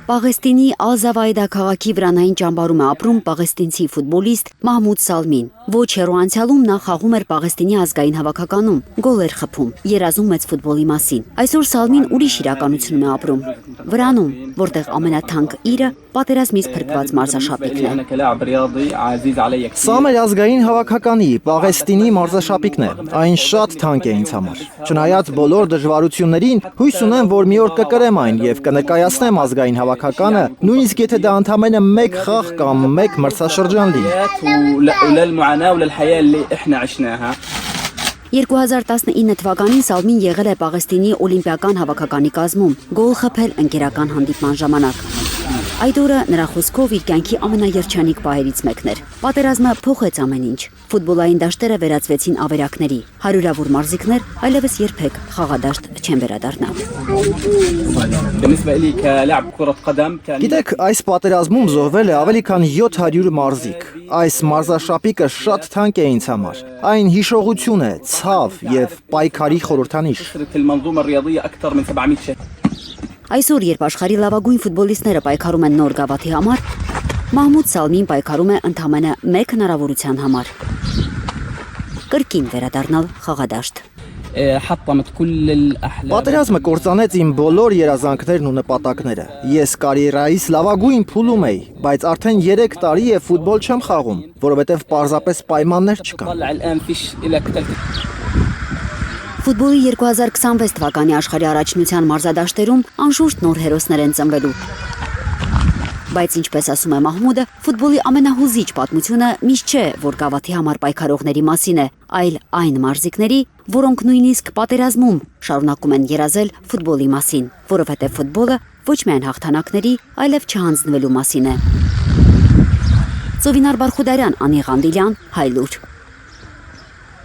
Պաղեստինի Ալ-Զավայդա քաղաքի վրանային ճամբարում է ապրում պաղեստինցի ֆուտբոլիստ Մահմուդ Սալմին։ Ոչ հեռու անցյալում նա խաղում էր Պաղեստինի ազգային հավաքականում, գոլ էր խփում, երազում մեծ ֆուտբոլի մասին։ Այսօր Սալմին ուրիշ իրականությունում է ապրում։ Վրանում, որտեղ ամենաթանկ իրը պատերազմից փրկված մարզաշապիկն է։ Սա մեր ազգային հավաքականի Պաղեստինի մարզաշապիկն է։ Այն շատ թանկ է ինձ համար։ Չնայած բոլոր դժվարություններին, հույս ունեմ, որ մի օր կկրեմ այն եւ կներկայացնեմ ազգային հավաքականը, նույնիսկ եթե դա ընդամենը մեկ խաղ կամ մեկ մրցաշրջան լինի։ 2019 թվականին Սալմին եղել է Պաղեստինի օլիմպիական հավաքականի կազմում, գոլ խփել ընկերական հանդիպման ժամանակ։ Այդ օրը նրա խոսքով իր կյանքի ամենաերջանիկ պահերից մեկն էր։ Պատերազմը փոխեց ամեն ինչ։ Ֆուտբոլային դաշտերը վերածվեցին ավերակների։ Հարյուրավոր մարզիկներ այլևս երբեք խաղադաշտ չեն վերադառնա։ Գիտեք, այս պատերազմում զոհվել է ավելի քան 700 մարզիկ։ Այս մարզաշապիկը շատ թանկ է ինձ համար։ Այն հիշողություն է, ցավ եւ պայքարի խորհրդանիշ։ Այսօր, երբ աշխարհի լավագույն ֆուտբոլիստները պայքարում են նոր գավաթի համար, Մահմուդ Սալմին պայքարում է ընդամենը մեկ հնարավորության համար՝ կրկին վերադառնալ խաղադաշտ։ Պատերազմը կործանեց իմ բոլոր երազանքներն ու նպատակները։ Ես կարիերայիս լավագույն փուլում էի, բայց արդեն 3 տարի է ֆուտբոլ չեմ խաղում, որովհետև պարզապես պայմաններ չկան։ Ֆուտբոլի 2026 թվականի աշխարհի առաջնության մարզադաշտերում անշուշտ նոր հերոսներ են ծնվելու։ Բայց ինչպես ասում է Մահմուդը, ֆուտբոլի ամենահուզիչ պատմությունը միշտ չէ, որ գավաթի համար պայքարողների մասին է, այլ այն մարզիկների, որոնք նույնիսկ պատերազմում շարունակում են երազել ֆուտբոլի մասին, որովհետև ֆուտբոլը ոչ միայն հաղթանակների, այլև չհանձնվելու մասին է։ Ծովինար Բարխուդարյան, Անի Ղանդիլյան, Հայլուր։